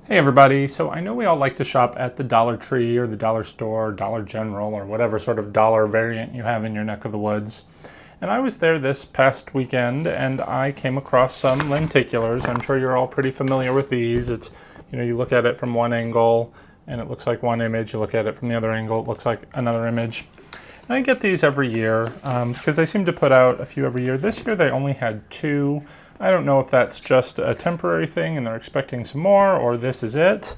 Hey everybody, so I know we all like to shop at the Dollar Tree or the Dollar Store, Dollar General, or whatever sort of dollar variant you have in your neck of the woods. And I was there this past weekend and I came across some lenticulars. I'm sure you're all pretty familiar with these. It's, you look at it from one angle and it looks like one image. You look at it from the other angle, it looks like another image. And I get these every year because they seem to put out a few every year. This year they only had two. I don't know if that's just a temporary thing and they're expecting some more, or this is it.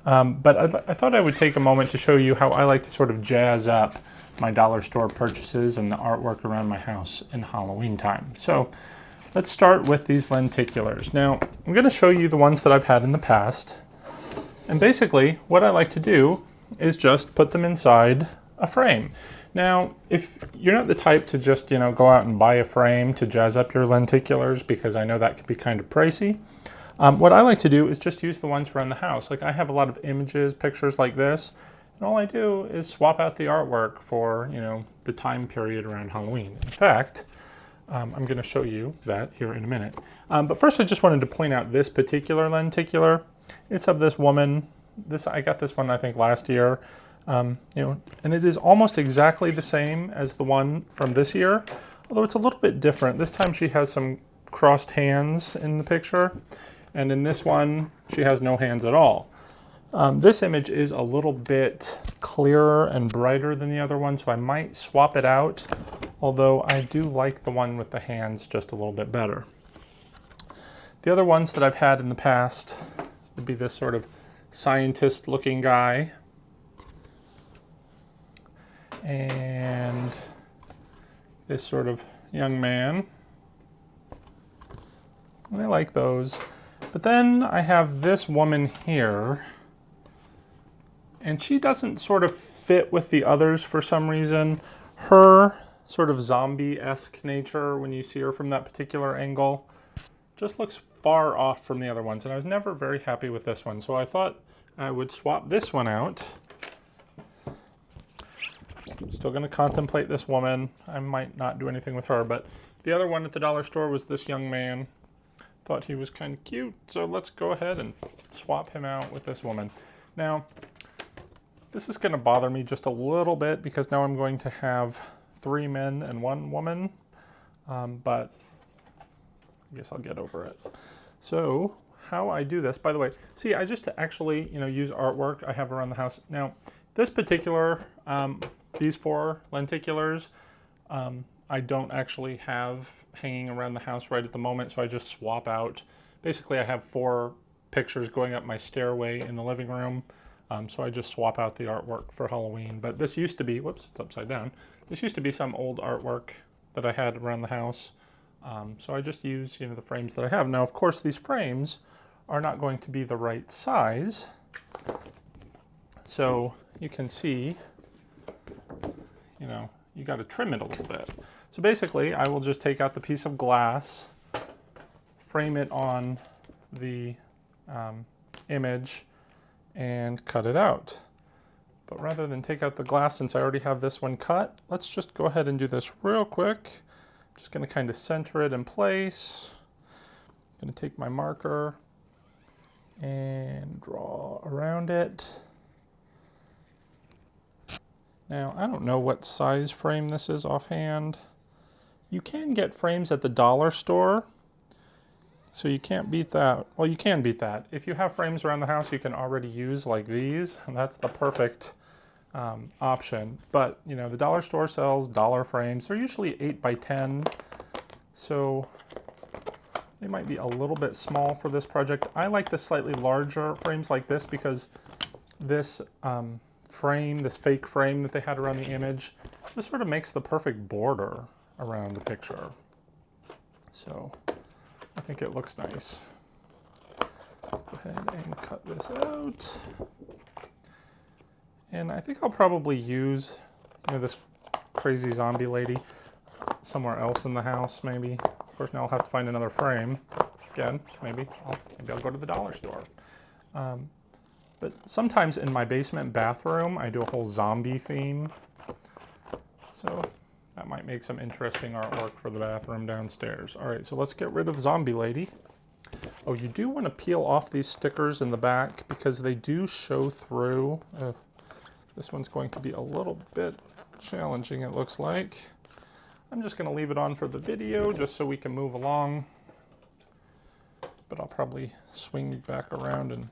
But I thought I would take a moment to show you how I like to sort of jazz up my dollar store purchases and the artwork around my house in Halloween time. So let's start with these lenticulars. Now, I'm going to show you the ones that I've had in the past. And basically, what I like to do is just put them inside a frame. Now, if you're not the type to just, go out and buy a frame to jazz up your lenticulars, because I know that can be kind of pricey, what I like to do is just use the ones around the house. Like I have a lot of images, pictures like this, and all I do is swap out the artwork for, the time period around Halloween. In fact, I'm going to show you that here in a minute. But first I just wanted to point out this particular lenticular. It's of this woman. I got this one, I think, last year. And it is almost exactly the same as the one from this year, although it's a little bit different. This time she has some crossed hands in the picture, and in this one she has no hands at all. This image is a little bit clearer and brighter than the other one, so I might swap it out, although I do like the one with the hands just a little bit better. The other ones that I've had in the past would be this sort of scientist-looking guy, and this sort of young man. And I like those. But then I have this woman here, and she doesn't sort of fit with the others for some reason. Her sort of zombie-esque nature, when you see her from that particular angle, just looks far off from the other ones, and I was never very happy with this one. So I thought I would swap this one out. I'm still going to contemplate this woman. I might not do anything with her, but the other one at the dollar store was this young man. Thought he was kind of cute, so let's go ahead and swap him out with this woman. Now, this is going to bother me just a little bit because now I'm going to have 3 men and 1 woman, but I guess I'll get over it. So how I do this, by the way, see, I just actually, use artwork I have around the house. Now, this particular, these 4 lenticulars, I don't actually have hanging around the house right at the moment, so I just swap out. Basically, I have 4 pictures going up my stairway in the living room, so I just swap out the artwork for Halloween. But this used to be, whoops, it's upside down. This used to be some old artwork that I had around the house, so I just use, the frames that I have. Now, of course, these frames are not going to be the right size, so you can see, you got to trim it a little bit. So basically, I will just take out the piece of glass, frame it on the image, and cut it out. But rather than take out the glass, since I already have this one cut, let's just go ahead and do this real quick. Just going to kind of center it in place. I'm going to take my marker and draw around it. Now, I don't know what size frame this is offhand. You can get frames at the dollar store, so you can't beat that. Well, you can beat that. If you have frames around the house you can already use like these, and that's the perfect option. But, the dollar store sells dollar frames. They're usually 8 by 10, so they might be a little bit small for this project. I like the slightly larger frames like this because this frame, this fake frame that they had around the image, just sort of makes the perfect border around the picture. So I think it looks nice. Go ahead and cut this out. And I think I'll probably use, this crazy zombie lady somewhere else in the house, maybe. Of course, now I'll have to find another frame. Again, maybe I'll go to the dollar store. But sometimes in my basement bathroom, I do a whole zombie theme. So that might make some interesting artwork for the bathroom downstairs. All right, so let's get rid of Zombie Lady. Oh, you do want to peel off these stickers in the back because they do show through. This one's going to be a little bit challenging, it looks like. I'm just going to leave it on for the video just so we can move along. But I'll probably swing back around and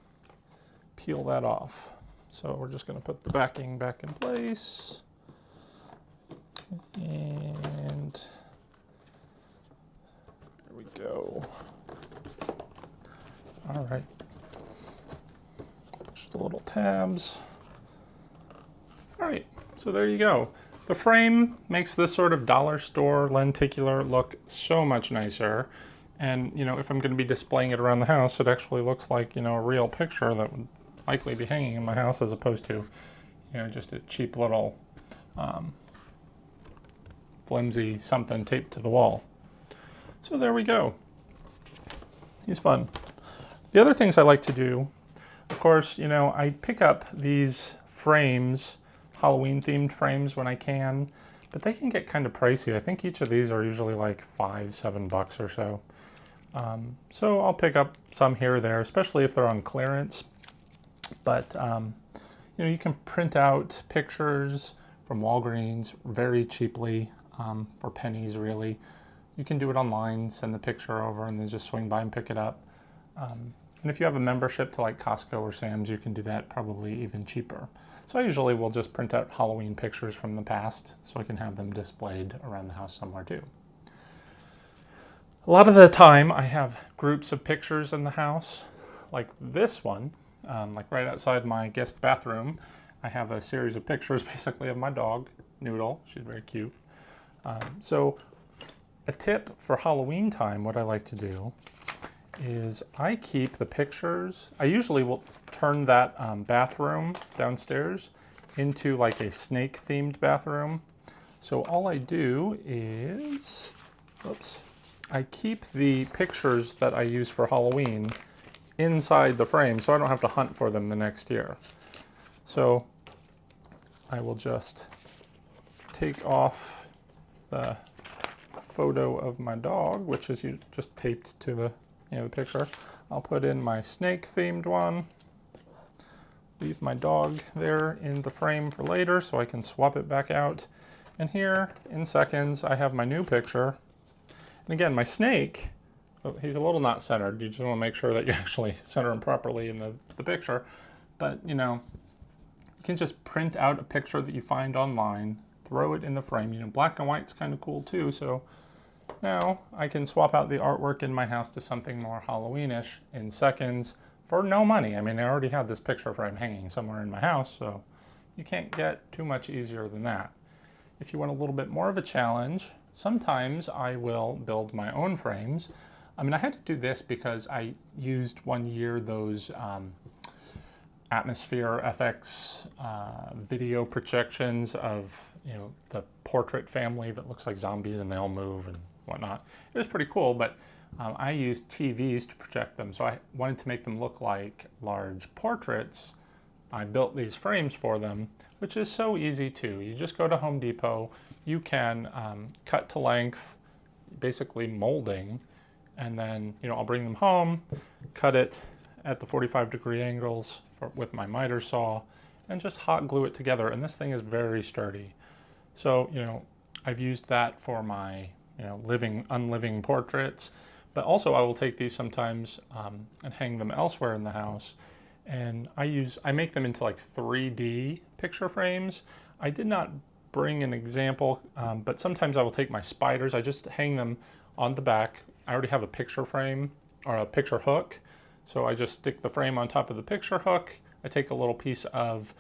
peel that off. So we're just going to put the backing back in place. And there we go. All right. Push the little tabs. All right, so there you go. The frame makes this sort of dollar store lenticular look so much nicer. And, you know, if I'm going to be displaying it around the house, it actually looks like, you know, a real picture that would likely be hanging in my house as opposed to, you know, just a cheap little flimsy something taped to the wall. So there we go. He's fun. The other things I like to do, of course, you know, I pick up these frames, Halloween themed frames when I can, but they can get kind of pricey. I think each of these are usually like $5-7 or so. So I'll pick up some here or there, especially if they're on clearance. But, you know, you can print out pictures from Walgreens very cheaply, for pennies really. You can do it online, send the picture over, and then just swing by and pick it up. And if you have a membership to like Costco or Sam's, you can do that probably even cheaper. So I usually will just print out Halloween pictures from the past so I can have them displayed around the house somewhere too. A lot of the time I have groups of pictures in the house, like this one, like right outside my guest bathroom. I have a series of pictures basically of my dog, Noodle. She's very cute. So a tip for Halloween time, what I like to do is I keep the pictures. I usually will turn that bathroom downstairs into like a snake themed bathroom. So all I do is, I keep the pictures that I use for Halloween inside the frame so I don't have to hunt for them the next year. So I will just take off the photo of my dog, which is just taped to the the picture. I'll put in my snake themed one, leave my dog there in the frame for later so I can swap it back out. And here in seconds I have my new picture. And again, my snake, he's a little not centered. You just want to make sure that you actually center him properly in the picture. But you know, you can just print out a picture that you find online, throw it in the frame. You know, black and white's kind of cool too, so now I can swap out the artwork in my house to something more Halloweenish in seconds for no money. I mean, I already had this picture frame hanging somewhere in my house, so you can't get too much easier than that. If you want a little bit more of a challenge, sometimes I will build my own frames. I mean, I had to do this because I used one year those Amosfear FX video projections of, you know, the portrait family that looks like zombies and they all move and whatnot. It was pretty cool, but I used TVs to project them, so I wanted to make them look like large portraits. I built these frames for them, which is so easy too. You just go to Home Depot, you can cut to length, basically molding, and then, you know, I'll bring them home, cut it at the 45-degree angles with my miter saw, and just hot glue it together. And this thing is very sturdy. So, you know, I've used that for my, you know, unliving portraits, but also I will take these sometimes and hang them elsewhere in the house. And I make them into like 3D picture frames. I did not bring an example, but sometimes I will take my spiders, I just hang them on the back. I already have a picture frame or a picture hook. So I just stick the frame on top of the picture hook. I take a little piece of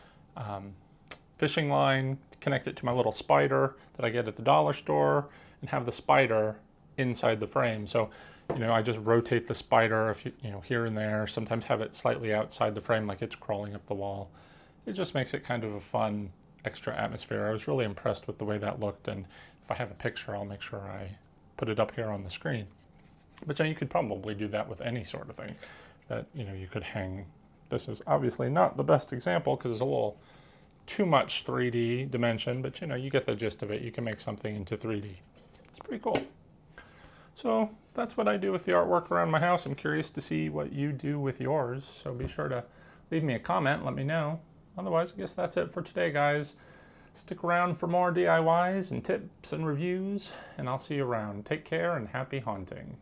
fishing line, connect it to my little spider that I get at the dollar store, and have the spider inside the frame. So, you know, I just rotate the spider, you know, here and there, sometimes have it slightly outside the frame like it's crawling up the wall. It just makes it kind of a fun extra atmosphere. I was really impressed with the way that looked, and if I have a picture, I'll make sure I put it up here on the screen. But you could probably do that with any sort of thing that, you know, you could hang. This is obviously not the best example because it's a little too much 3D dimension, but you know, you get the gist of it. You can make something into 3D. It's pretty cool. So that's what I do with the artwork around my house. I'm curious to see what you do with yours, so be sure to leave me a comment, let me know. Otherwise, I guess that's it for today, guys. Stick around for more DIYs and tips and reviews, and I'll see you around. Take care and happy haunting.